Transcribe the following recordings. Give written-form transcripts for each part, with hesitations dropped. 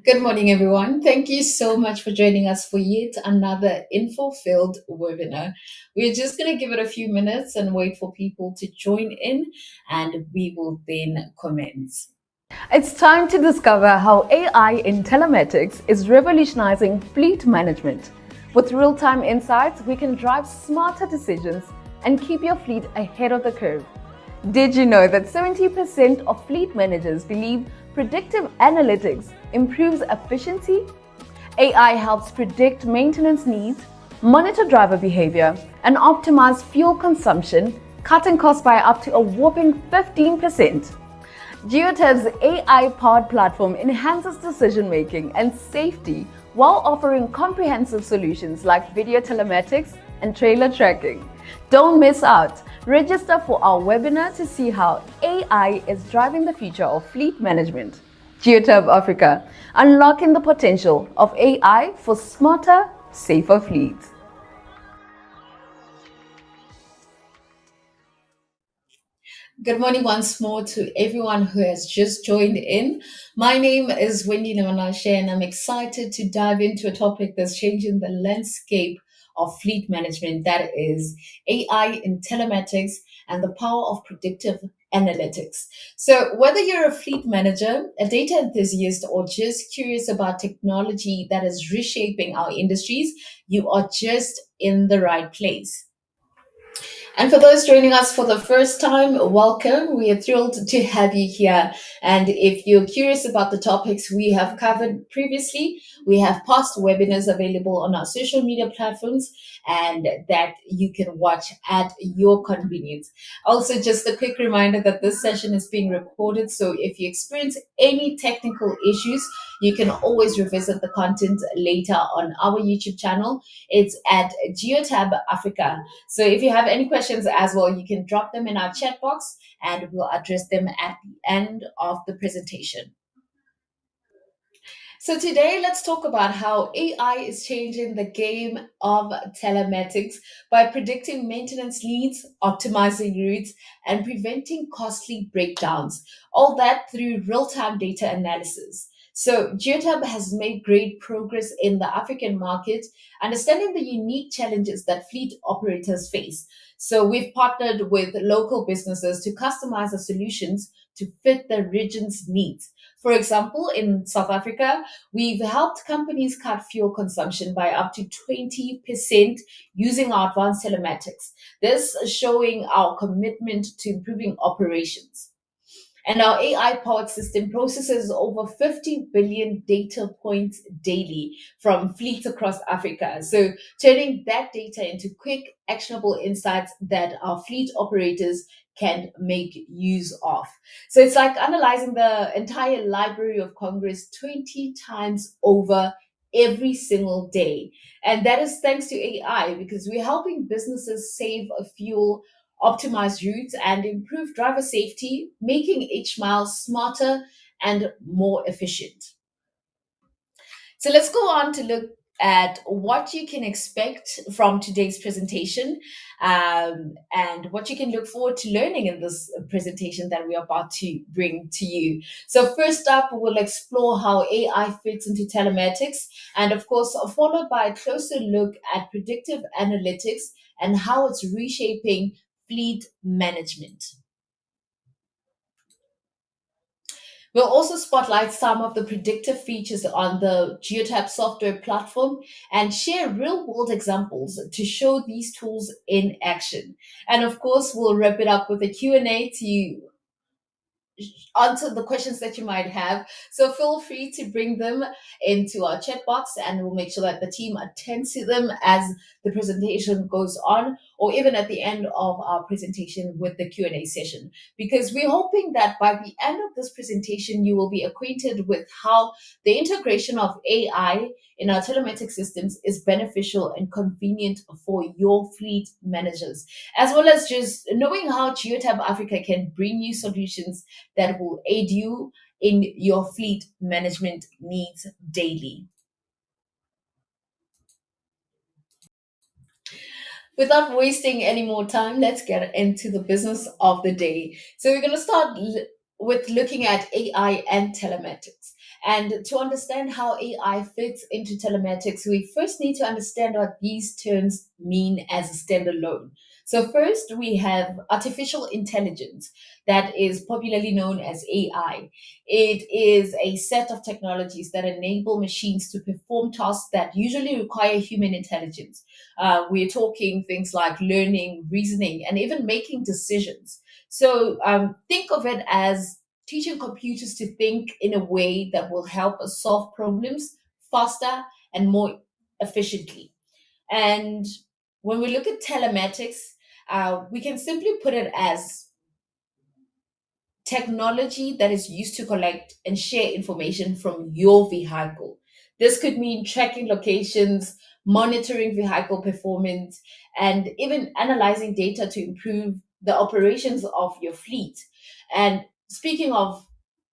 Good morning, everyone. Thank you so much for joining us for yet another info-filled webinar. We're just going to give it a few minutes and wait for people to join in, and we will then commence. It's time to discover how AI in telematics is revolutionizing fleet management. With real-time insights, we can drive smarter decisions and keep your fleet ahead of the curve. Did you know that 70% of fleet managers believe predictive analytics improves efficiency? AI helps predict maintenance needs, monitor driver behavior, and optimize fuel consumption, cutting costs by up to a whopping 15%. Geotab's AI-powered platform enhances decision-making and safety while offering comprehensive solutions like video telematics and trailer tracking. Don't miss out. Register for our webinar to see how AI is driving the future of fleet management. Geotab Africa, unlocking the potential of AI for smarter, safer fleets. Good morning once more to everyone who has just joined in. My name is Wendy Namanashe, and I'm excited to dive into a topic that's changing the landscape of fleet management, that is AI in telematics and the power of predictive analytics. So, whether you're a fleet manager, a data enthusiast, or just curious about technology that is reshaping our industries, you are just in the right place. And for those joining us for the first time, welcome. We are thrilled to have you here. And if you're curious about the topics we have covered previously, we have past webinars available on our social media platforms and that you can watch at your convenience. Also, just a quick reminder that this session is being recorded. So if you experience any technical issues, you can always revisit the content later on our YouTube channel. It's at Geotab Africa. So if you have any questions as well, you can drop them in our chat box and we'll address them at the end of the presentation. So today, let's talk about how AI is changing the game of telematics by predicting maintenance needs, optimizing routes, and preventing costly breakdowns. All that through real-time data analysis. So Geotab has made great progress in the African market, understanding the unique challenges that fleet operators face. So we've partnered with local businesses to customize the solutions to fit the region's needs. For example, in South Africa, we've helped companies cut fuel consumption by up to 20% using our advanced telematics. This is showing our commitment to improving operations. And our AI powered system processes over 50 billion data points daily from fleets across Africa. So, turning that data into quick, actionable insights that our fleet operators can make use of. So, it's like analyzing the entire Library of Congress 20 times over every single day. And that is thanks to AI because we're helping businesses save fuel, optimize routes, and improve driver safety, making each mile smarter and more efficient. So let's go on to look at what you can expect from today's presentation and what you can look forward to learning in this presentation that we're about to bring to you. So first up, we'll explore how AI fits into telematics and of course, followed by a closer look at predictive analytics and how it's reshaping fleet management. We'll also spotlight some of the predictive features on the Geotab software platform and share real world examples to show these tools in action. And of course, we'll wrap it up with a Q&A to answer the questions that you might have. So feel free to bring them into our chat box and we'll make sure that the team attends to them as the presentation goes on or even at the end of our presentation with the Q&A session. Because we're hoping that by the end of this presentation, you will be acquainted with how the integration of AI in our telematic systems is beneficial and convenient for your fleet managers, as well as just knowing how Geotab Africa can bring you solutions that will aid you in your fleet management needs daily. Without wasting any more time, let's get into the business of the day. So, we're going to start with looking at AI and telematics. And to understand how AI fits into telematics, we first need to understand what these terms mean as a standalone. So, first, we have artificial intelligence, that is popularly known as AI. It is a set of technologies that enable machines to perform tasks that usually require human intelligence. We're talking things like learning, reasoning, and even making decisions. So, think of it as teaching computers to think in a way that will help us solve problems faster and more efficiently. And when we look at telematics, we can simply put it as technology that is used to collect and share information from your vehicle. This could mean tracking locations, monitoring vehicle performance, and even analyzing data to improve the operations of your fleet. And speaking of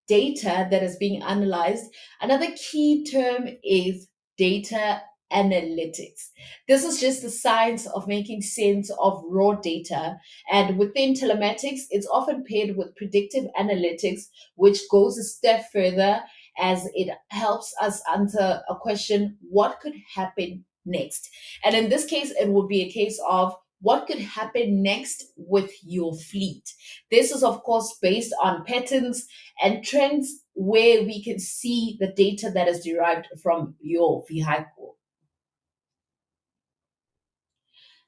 data that is being analyzed, another key term is data analytics. This is just the science of making sense of raw data. And within telematics, it's often paired with predictive analytics, which goes a step further as it helps us answer a question: what could happen next? And in this case, it would be a case of what could happen next with your fleet. This is, of course, based on patterns and trends where we can see the data that is derived from your vehicle.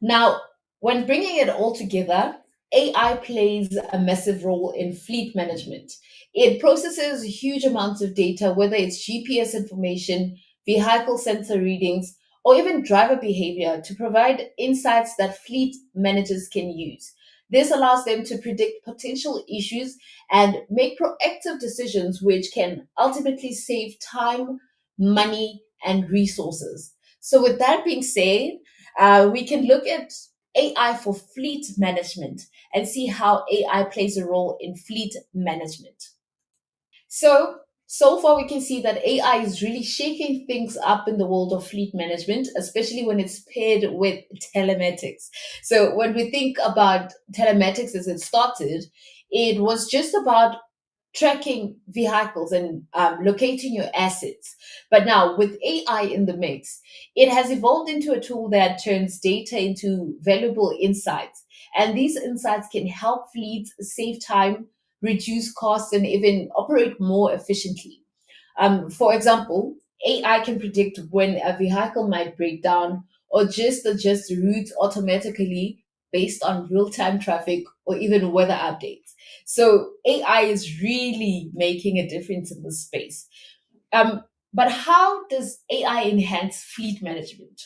Now, when bringing it all together, AI plays a massive role in fleet management. It processes huge amounts of data, whether it's GPS information, vehicle sensor readings, or even driver behavior, to provide insights that fleet managers can use. This allows them to predict potential issues and make proactive decisions, which can ultimately save time, money, and resources. So, with that being said, we can look at AI for fleet management and see how AI plays a role in fleet management. So far we can see that AI is really shaking things up in the world of fleet management, especially when it's paired with telematics. So when we think about telematics as it started, it was just about tracking vehicles and locating your assets. But now, with AI in the mix, it has evolved into a tool that turns data into valuable insights. And these insights can help fleets save time, reduce costs, and even operate more efficiently. For example, AI can predict when a vehicle might break down or just adjust routes automatically based on real time traffic or even weather updates. So AI is really making a difference in this space. Um, but how does AI enhance fleet management?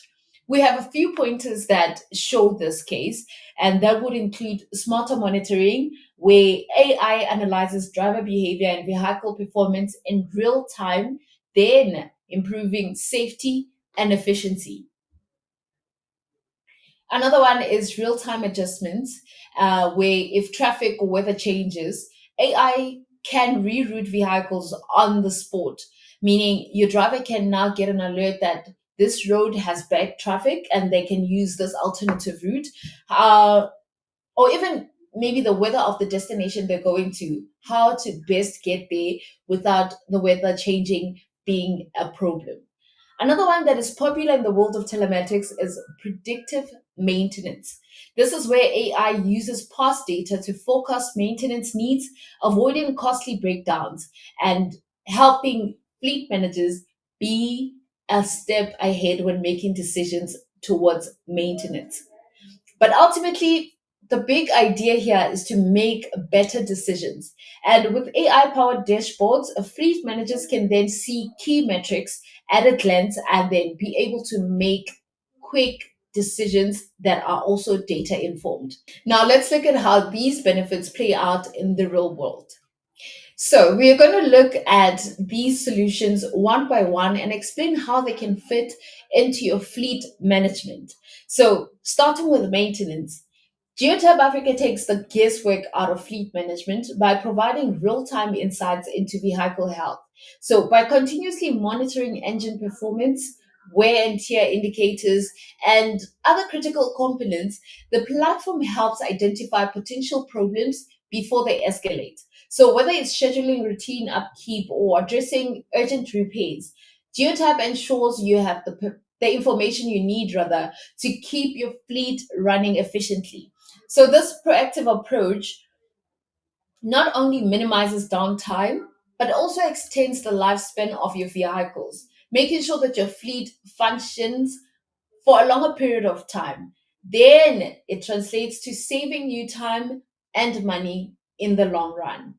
We have a few pointers that show this case, and that would include smarter monitoring, where AI analyzes driver behavior and vehicle performance in real time, then improving safety and efficiency. Another one is real time adjustments, where if traffic or weather changes, AI can reroute vehicles on the spot, meaning your driver can now get an alert that this road has bad traffic and they can use this alternative route. Or even maybe the weather of the destination they're going to, how to best get there without the weather changing being a problem. Another one that is popular in the world of telematics is predictive maintenance. This is where AI uses past data to forecast maintenance needs, avoiding costly breakdowns and helping fleet managers be a step ahead when making decisions towards maintenance. But ultimately, the big idea here is to make better decisions. And with AI powered dashboards, fleet managers can then see key metrics at a glance and then be able to make quick decisions that are also data informed. Now, let's look at how these benefits play out in the real world. So, we are going to look at these solutions one by one and explain how they can fit into your fleet management. So, starting with maintenance. Geotab Africa takes the guesswork out of fleet management by providing real time insights into vehicle health. So, by continuously monitoring engine performance, wear and tear indicators, and other critical components, the platform helps identify potential problems before they escalate. So whether it's scheduling routine upkeep or addressing urgent repairs, Geotab ensures you have the information you need rather to keep your fleet running efficiently. So this proactive approach not only minimizes downtime, but also extends the lifespan of your vehicles, making sure that your fleet functions for a longer period of time. Then it translates to saving you time and money in the long run.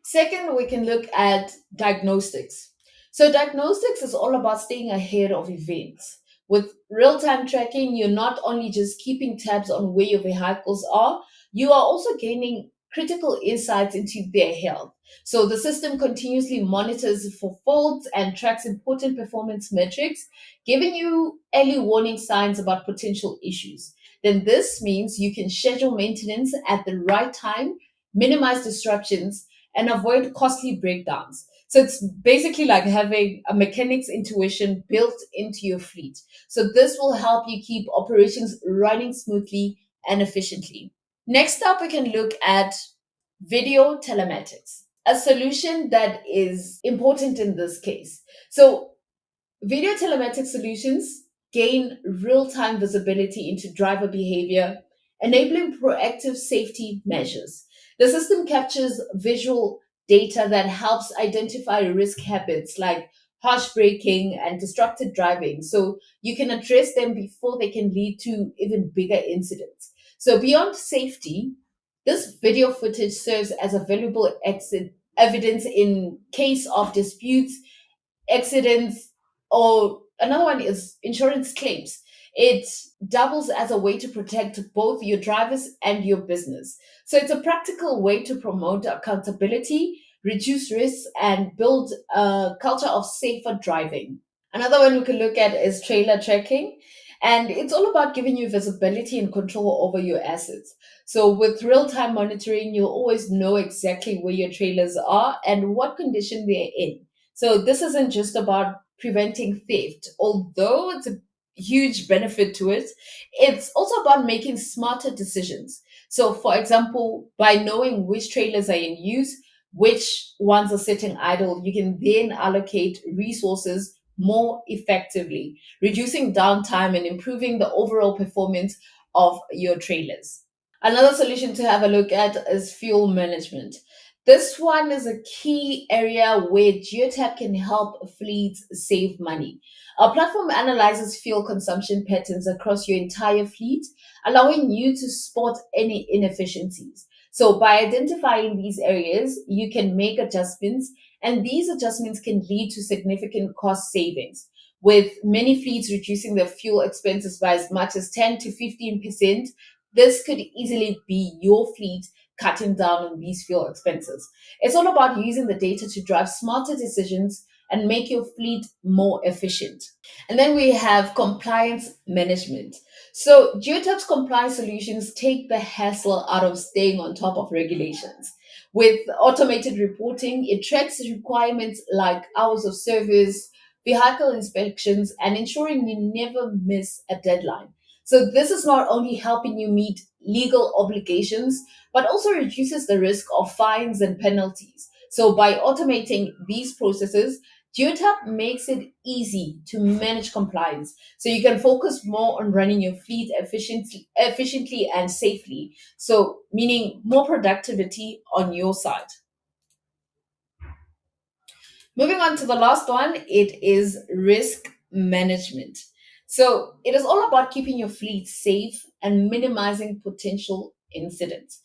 Second, we can look at diagnostics. So, diagnostics is all about staying ahead of events. With real time tracking, you're not only just keeping tabs on where your vehicles are, you are also gaining critical insights into their health. So, the system continuously monitors for faults and tracks important performance metrics, giving you early warning signs about potential issues. Then, this means you can schedule maintenance at the right time, minimize disruptions, and avoid costly breakdowns. So it's basically like having a mechanic's intuition built into your fleet. So this will help you keep operations running smoothly and efficiently. Next up, we can look at video telematics, a solution that is important in this case. So video telematics solutions gain real time visibility into driver behavior, enabling proactive safety measures. The system captures visual data that helps identify risk habits like harsh braking and distracted driving, so you can address them before they can lead to even bigger incidents. So, beyond safety, this video footage serves as a valuable evidence in case of disputes, accidents, or another one is insurance claims. It doubles as a way to protect both your drivers and your business. So it's a practical way to promote accountability, reduce risks, and build a culture of safer driving. Another one we can look at is trailer tracking. And it's all about giving you visibility and control over your assets. So, with real time monitoring, you'll always know exactly where your trailers are and what condition they're in. So, this isn't just about preventing theft, although it's a huge benefit to it. It's also about making smarter decisions. So, for example, by knowing which trailers are in use, which ones are sitting idle, you can then allocate resources more effectively, reducing downtime and improving the overall performance of your trailers. Another solution to have a look at is fuel management. This one is a key area where Geotab can help fleets save money. Our platform analyzes fuel consumption patterns across your entire fleet, allowing you to spot any inefficiencies. So, by identifying these areas, you can make adjustments, and these adjustments can lead to significant cost savings, with many fleets reducing their fuel expenses by as much as 10 to 15%. This could easily be your fleet cutting down on these fuel expenses. It's all about using the data to drive smarter decisions and make your fleet more efficient. And then we have compliance management. So, Geotab's compliance solutions take the hassle out of staying on top of regulations. With automated reporting, it tracks requirements like hours of service, vehicle inspections, and ensuring you never miss a deadline. So, this is not only helping you meet legal obligations, but also reduces the risk of fines and penalties. So, by automating these processes, Geotab makes it easy to manage compliance, so you can focus more on running your fleet efficiently and safely. So, meaning more productivity on your side. Moving on to the last one, it is risk management. So, it is all about keeping your fleet safe and minimizing potential incidents.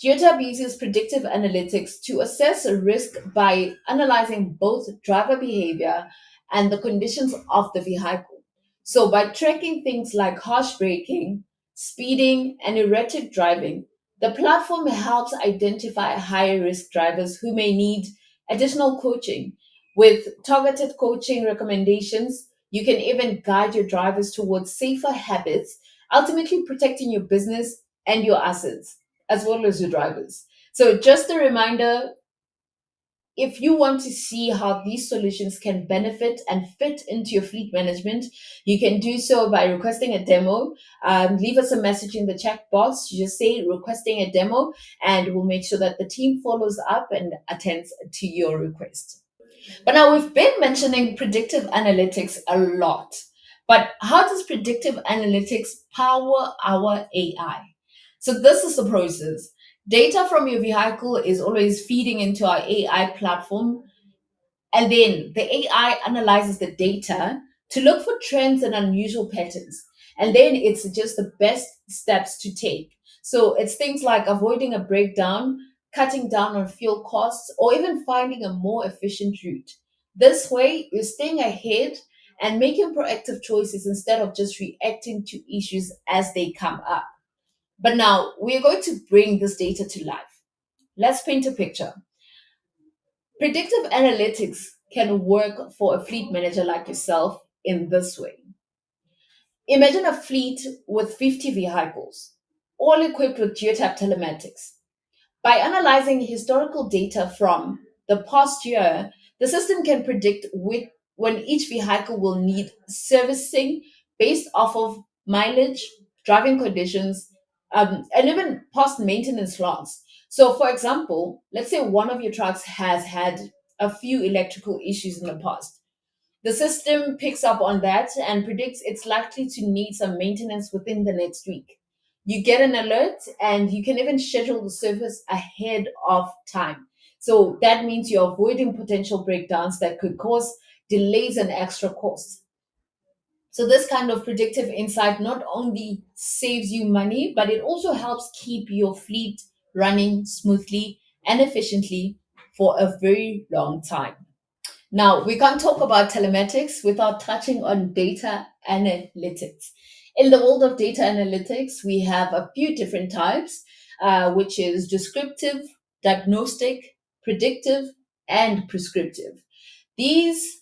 Geotab uses predictive analytics to assess a risk by analyzing both driver behavior and the conditions of the vehicle. So, by tracking things like harsh braking, speeding, and erratic driving, the platform helps identify high risk drivers who may need additional coaching. With targeted coaching recommendations, you can even guide your drivers towards safer habits, ultimately protecting your business and your assets as well as your drivers. So, just a reminder, if you want to see how these solutions can benefit and fit into your fleet management, you can do so by requesting a demo. Leave us a message in the chat box. You just say requesting a demo, and we'll make sure that the team follows up and attends to your request. But now we've been mentioning predictive analytics a lot. But how does predictive analytics power our AI? So this is the process. Data from your vehicle is always feeding into our AI platform, and then the AI analyzes the data to look for trends and unusual patterns. And then it suggests the best steps to take. So it's things like avoiding a breakdown, cutting down on fuel costs, or even finding a more efficient route. This way, you're staying ahead and making proactive choices instead of just reacting to issues as they come up. But now we're going to bring this data to life. Let's paint a picture. Predictive analytics can work for a fleet manager like yourself in this way. Imagine a fleet with 50 vehicles, all equipped with Geotab telematics. By analyzing historical data from the past year, the system can predict when each vehicle will need servicing based off of mileage, driving conditions, and even past maintenance logs. So, for example, let's say one of your trucks has had a few electrical issues in the past. The system picks up on that and predicts it's likely to need some maintenance within the next week. You get an alert and you can even schedule the service ahead of time. So that means you're avoiding potential breakdowns that could cause delays and extra costs. So this kind of predictive insight not only saves you money, but it also helps keep your fleet running smoothly and efficiently for a very long time. Now, we can't talk about telematics without touching on data analytics. In the world of data analytics, we have a few different types, which is descriptive, diagnostic, predictive, and prescriptive. These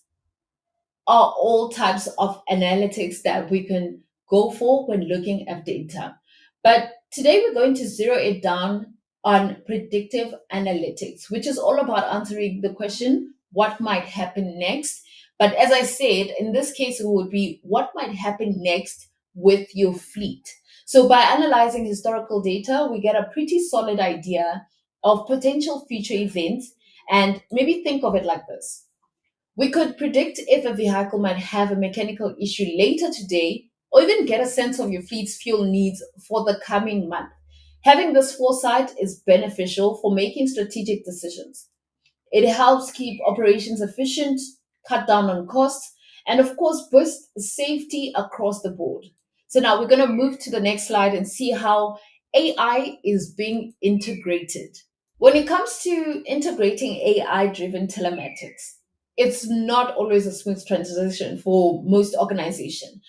are all types of analytics that we can go for when looking at data. But today we're going to zero it down on predictive analytics, which is all about answering the question, what might happen next? But as I said, in this case, it would be what might happen next with your fleet. So by analyzing historical data, we get a pretty solid idea of potential future events. And maybe think of it like this: we could predict if a vehicle might have a mechanical issue later today, or even get a sense of your fleet's fuel needs for the coming month. Having this foresight is beneficial for making strategic decisions. It helps keep operations efficient, cut down on costs, and of course, boost safety across the board. So now we're going to move to the next slide and see how AI is being integrated. When it comes to integrating AI driven telematics, it's not always a smooth transition for most organizations.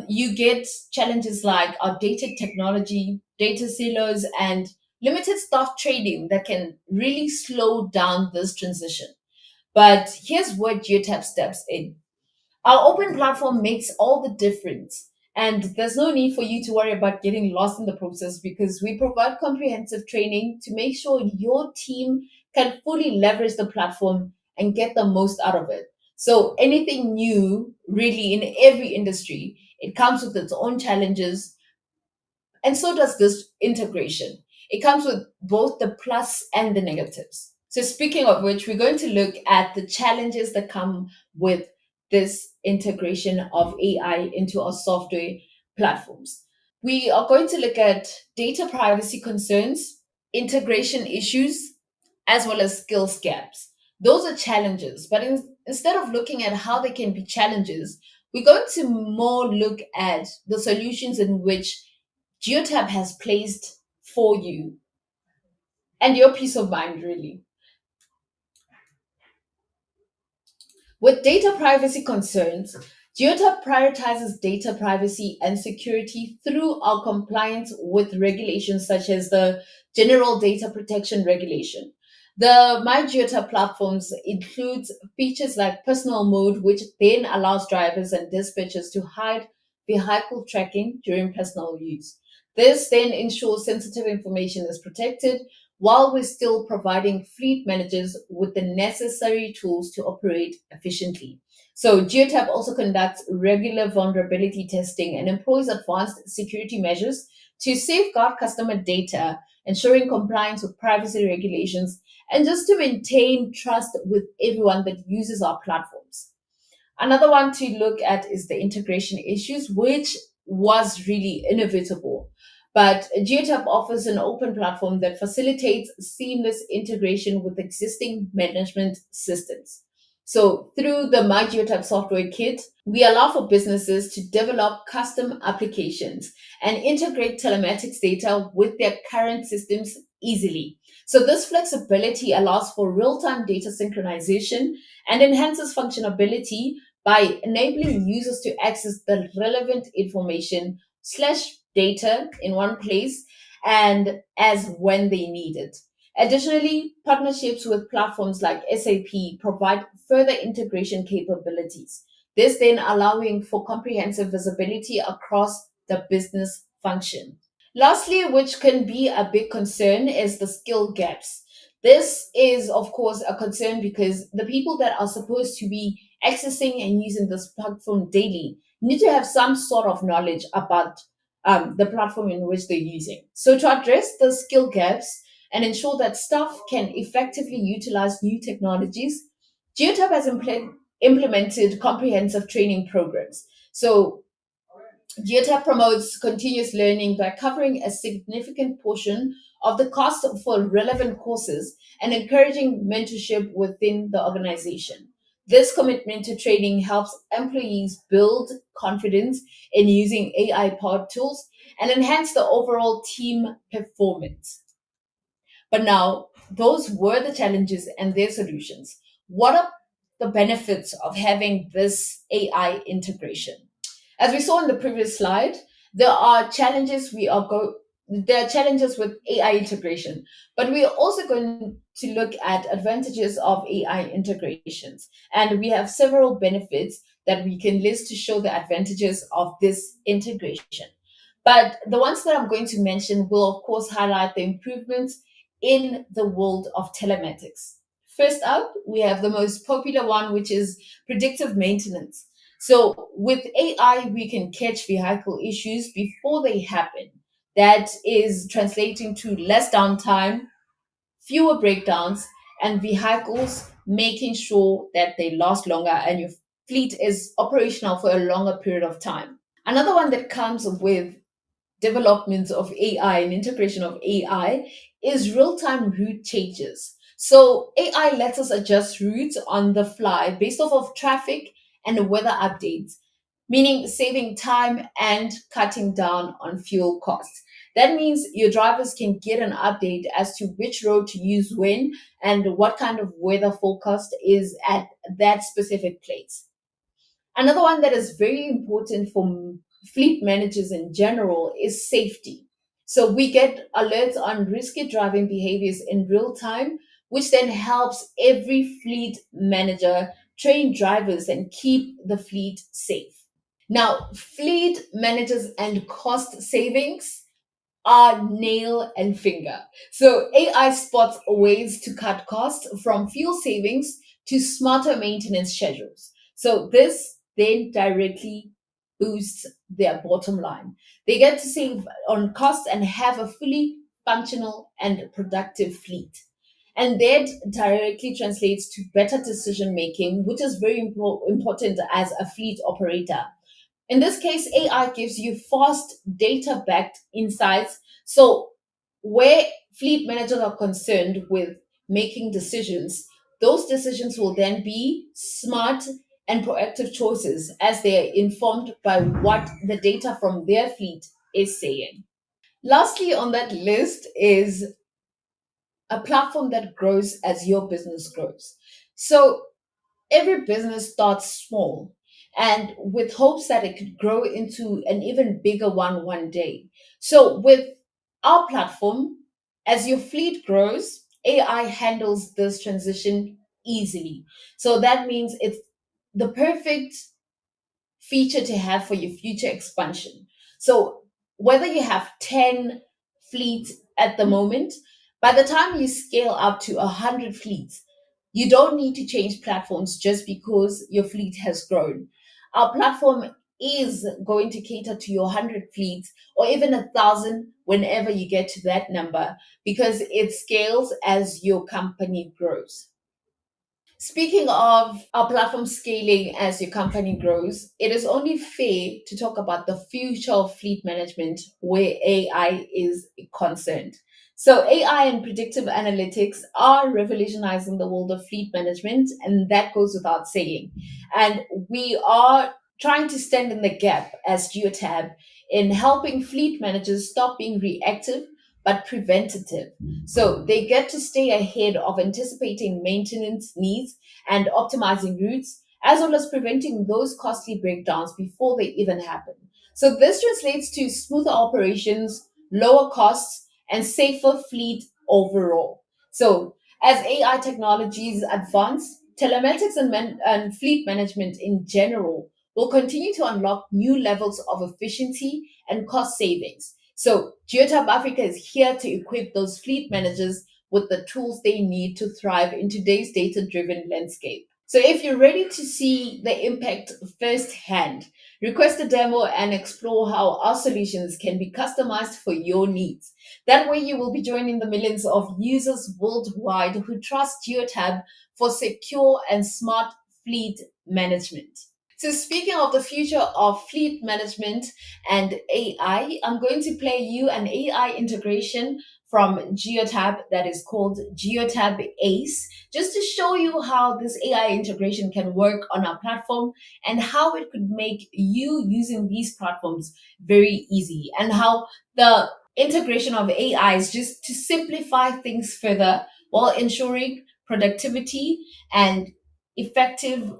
You get challenges like outdated technology, data silos, and limited staff training that can really slow down this transition. But here's where Geotab steps in. Our open platform makes all the difference. And there's no need for you to worry about getting lost in the process because we provide comprehensive training to make sure your team can fully leverage the platform and get the most out of it. So anything new, really in every industry, it comes with its own challenges, and so does this integration. It comes with both the plus and the negatives. So, speaking of which, we're going to look at the challenges that come with this integration of AI into our software platforms. We are going to look at data privacy concerns, integration issues, as well as skills gaps. Those are challenges, but instead of looking at how they can be challenges, we're going to more look at the solutions in which Geotab has placed for you and your peace of mind, really. With data privacy concerns, Geotab prioritizes data privacy and security through our compliance with regulations such as the General Data Protection Regulation. The My Geotab platforms includes features like personal mode, which then allows drivers and dispatchers to hide vehicle tracking during personal use. This then ensures sensitive information is protected, while we're still providing fleet managers with the necessary tools to operate efficiently. So, Geotab also conducts regular vulnerability testing and employs advanced security measures to safeguard customer data, ensuring compliance with privacy regulations, and just to maintain trust with everyone that uses our platforms. Another one to look at is the integration issues, which was really inevitable. But Geotab offers an open platform that facilitates seamless integration with existing management systems. So through the My Geotab software kit, we allow for businesses to develop custom applications and integrate telematics data with their current systems easily. So this flexibility allows for real-time data synchronization and enhances functionality by enabling users to access the relevant information slash data in one place and as when they need it. Additionally, partnerships with platforms like SAP provide further integration capabilities. This then allowing for comprehensive visibility across the business function. Lastly, which can be a big concern, is the skill gaps. This is, of course, a concern because the people that are supposed to be accessing and using this platform daily need to have some sort of knowledge about the platform in which they're using. So, to address the skill gaps and ensure that staff can effectively utilize new technologies, Geotab has implemented comprehensive training programs. So, Geotab promotes continuous learning by covering a significant portion of the cost for relevant courses and encouraging mentorship within the organization. This commitment to training helps employees build confidence in using AI powered tools and enhance the overall team performance. But now, those were the challenges and their solutions. What are the benefits of having this AI integration? As we saw in the previous slide, there are challenges there are challenges with AI integration, but we are also going to look at advantages of AI integrations. And we have several benefits that we can list to show the advantages of this integration. But the ones that I'm going to mention will, of course, highlight the improvements in the world of telematics. First up, we have the most popular one, which is predictive maintenance. So, with AI, we can catch vehicle issues before they happen. That is translating to less downtime, fewer breakdowns, and vehicles making sure that they last longer and your fleet is operational for a longer period of time. Another one that comes with development of AI and integration of AI is real time route changes. So AI lets us adjust routes on the fly based off of traffic and weather updates, meaning saving time and cutting down on fuel costs. That means your drivers can get an update as to which road to use when and what kind of weather forecast is at that specific place. Another one that is very important for fleet managers in general is safety. So we get alerts on risky driving behaviors in real time, which then helps every fleet manager train drivers and keep the fleet safe. Now, fleet managers and cost savings are nail and finger. So AI spots ways to cut costs from fuel savings to smarter maintenance schedules. So this then directly boosts their bottom line. They get to save on costs and have a fully functional and productive fleet. And that directly translates to better decision making, which is very important as a fleet operator. In this case, AI gives you fast data backed insights. So, where fleet managers are concerned with making decisions, those decisions will then be smart and proactive choices as they are informed by what the data from their fleet is saying. Lastly, on that list is a platform that grows as your business grows. So, every business starts small and with hopes that it could grow into an even bigger one day. So, with our platform, as your fleet grows, AI handles this transition easily. So, that means it's the perfect feature to have for your future expansion. So, whether you have 10 fleets at the moment, By the time you scale up to 100 fleets, you don't need to change platforms just because your fleet has grown. Our platform is going to cater to your 100 fleets or even 1,000 whenever you get to that number because it scales as your company grows. Speaking of our platform scaling as your company grows, it is only fair to talk about the future of fleet management where AI is concerned. So, AI and predictive analytics are revolutionizing the world of fleet management, and that goes without saying. And we are trying to stand in the gap as Geotab in helping fleet managers stop being reactive but preventative. So they get to stay ahead of anticipating maintenance needs and optimizing routes, as well as preventing those costly breakdowns before they even happen. So this translates to smoother operations, lower costs, and safer fleet overall. So as AI technologies advance, telematics and fleet management in general will continue to unlock new levels of efficiency and cost savings. So Geotab Africa is here to equip those fleet managers with the tools they need to thrive in today's data driven landscape. So if you're ready to see the impact firsthand, request a demo and explore how our solutions can be customized for your needs. That way you will be joining the millions of users worldwide who trust Geotab for secure and smart fleet management. So, speaking of the future of fleet management and AI, I'm going to play you an AI integration from Geotab that is called Geotab Ace, just to show you how this AI integration can work on our platform and how it could make you using these platforms very easy, and how the integration of AI is just to simplify things further while ensuring productivity and effective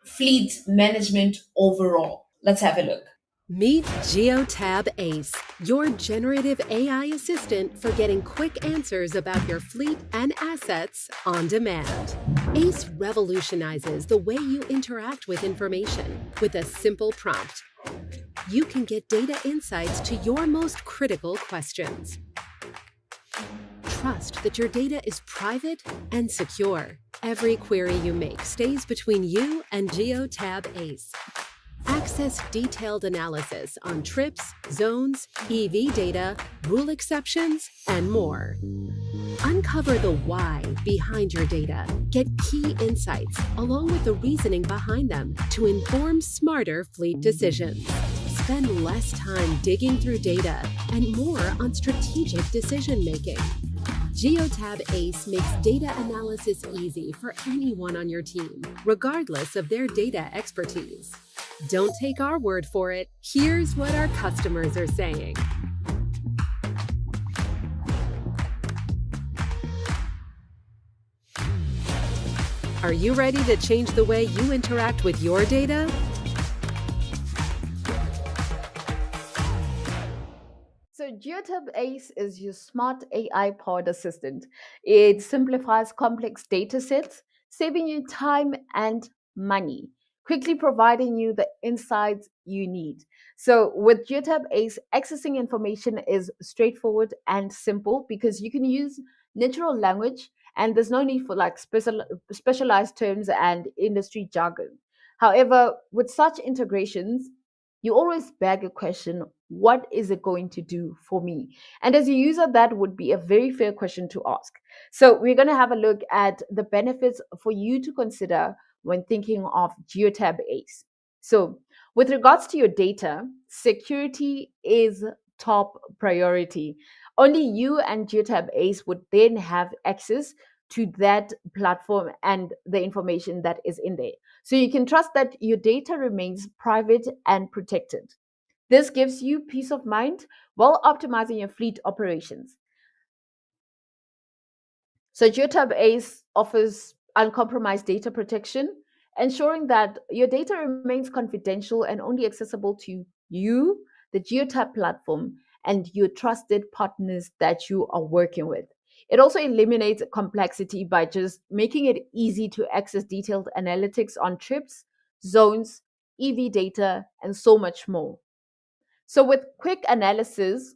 fleet management overall. Let's have a look. Meet Geotab Ace, your generative AI assistant for getting quick answers about your fleet and assets on demand. Ace revolutionizes the way you interact with information with a simple prompt. You can get data insights to your most critical questions. Trust that your data is private and secure. Every query you make stays between you and Geotab Ace. Access detailed analysis on trips, zones, EV data, rule exceptions, and more. Uncover the why behind your data. Get key insights along with the reasoning behind them to inform smarter fleet decisions. Spend less time digging through data and more on strategic decision making. Geotab Ace makes data analysis easy for anyone on your team, regardless of their data expertise. Don't take our word for it. Here's what our customers are saying. Are you ready to change the way you interact with your data? So, Geotab Ace is your smart AI powered assistant. It simplifies complex data sets, saving you time and money, quickly providing you the insights you need. So, with Geotab Ace, accessing information is straightforward and simple because you can use natural language and there's no need for like specialized terms and industry jargon. However, with such integrations, you always beg a question: what is it going to do for me? And as a user, that would be a very fair question to ask. So we're going to have a look at the benefits for you to consider when thinking of Geotab Ace. So with regards to your data, security is top priority. Only you and Geotab Ace would then have access to that platform and the information that is in there. So you can trust that your data remains private and protected. This gives you peace of mind while optimizing your fleet operations. So Geotab Ace offers uncompromised data protection, ensuring that your data remains confidential and only accessible to you, the Geotab platform, and your trusted partners that you are working with. It also eliminates complexity by just making it easy to access detailed analytics on trips, zones, EV data, and so much more. So, with quick analysis,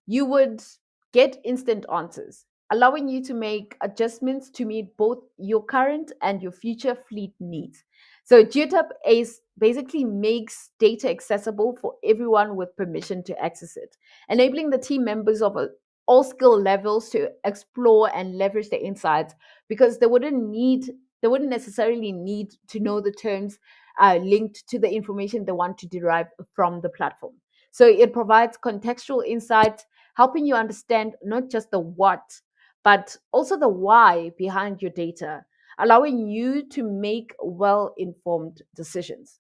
you would get instant answers. allowing you to make adjustments to meet both your current and your future fleet needs. So Geotab Ace basically makes data accessible for everyone with permission to access it, enabling the team members of all skill levels to explore and leverage the insights, because they wouldn't necessarily need to know the terms linked to the information they want to derive from the platform. So it provides contextual insights, helping you understand not just the what, but also the why behind your data, allowing you to make well informed decisions.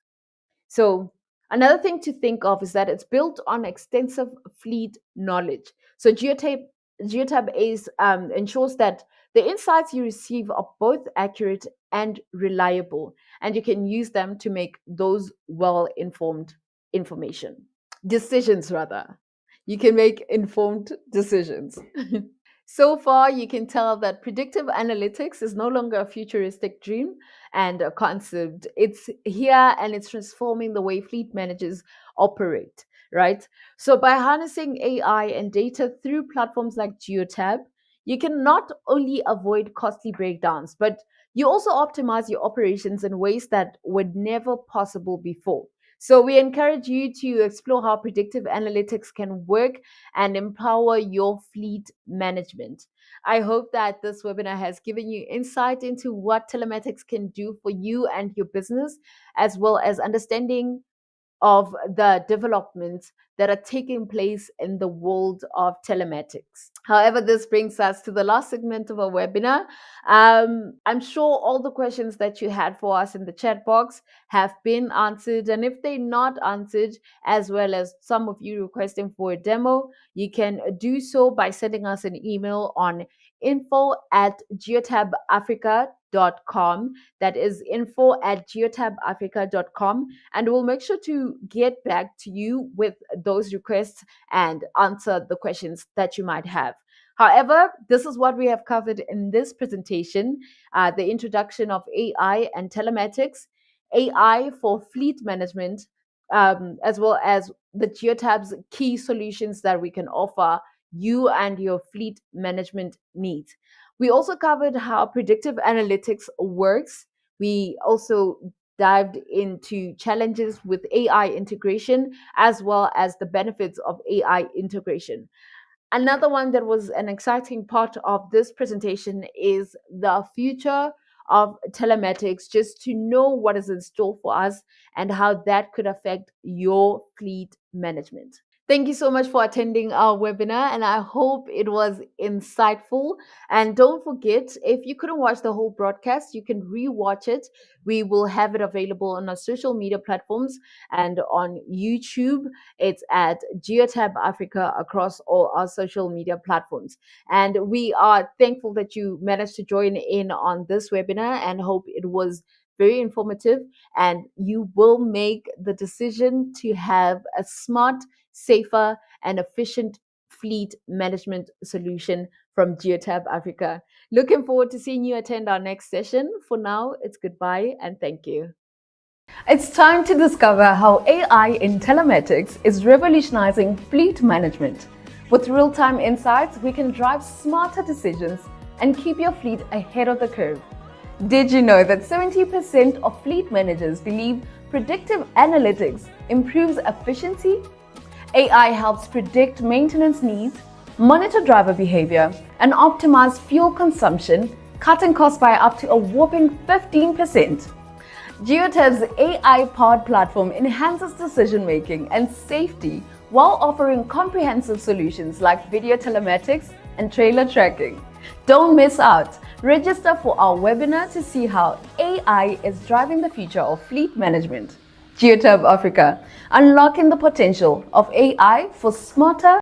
So, another thing to think of is that it's built on extensive fleet knowledge. So, Geotab ensures that the insights you receive are both accurate and reliable, and you can use them to make those well informed information decisions, rather. You can make informed decisions. So far, you can tell that predictive analytics is no longer a futuristic dream and a concept. It's here and it's transforming the way fleet managers operate, right? So, by harnessing AI and data through platforms like Geotab, you can not only avoid costly breakdowns, but you also optimize your operations in ways that were never possible before. So, we encourage you to explore how predictive analytics can work and empower your fleet management. I hope that this webinar has given you insight into what telematics can do for you and your business, as well as understanding of the developments that are taking place in the world of telematics. However, this brings us to the last segment of our webinar. I'm sure all the questions that you had for us in the chat box have been answered. And if they're not answered, as well as some of you requesting for a demo, you can do so by sending us an email on info@geotabafrica.com. That is info@geotabafrica.com, and we'll make sure to get back to you with those requests and answer the questions that you might have. However, this is what we have covered in this presentation: the introduction of AI and telematics, AI for fleet management, as well as the Geotab's key solutions that we can offer you and your fleet management needs. We also covered how predictive analytics works. We also dived into challenges with AI integration, as well as the benefits of AI integration. Another one that was an exciting part of this presentation is the future of telematics, just to know what is in store for us and how that could affect your fleet management. Thank you so much for attending our webinar, and I hope it was insightful. And don't forget, if you couldn't watch the whole broadcast, you can re-watch it. We will have it available on our social media platforms and on YouTube. It's at Geotab Africa across all our social media platforms. And we are thankful that you managed to join in on this webinar and hope it was very informative, and you will make the decision to have a smart, safer, and efficient fleet management solution from Geotab Africa. Looking forward to seeing you attend our next session. For now, it's goodbye and thank you. It's time to discover how AI in telematics is revolutionizing fleet management. With real-time insights, we can drive smarter decisions and keep your fleet ahead of the curve. Did you know that 70% of fleet managers believe predictive analytics improves efficiency? AI helps predict maintenance needs, monitor driver behavior, and optimize fuel consumption, cutting costs by up to a whopping 15%. Geotab's AI-powered platform enhances decision-making and safety while offering comprehensive solutions like video telematics and trailer tracking. Don't miss out. Register for our webinar to see how AI is driving the future of fleet management. Geotab Africa, unlocking the potential of AI for smarter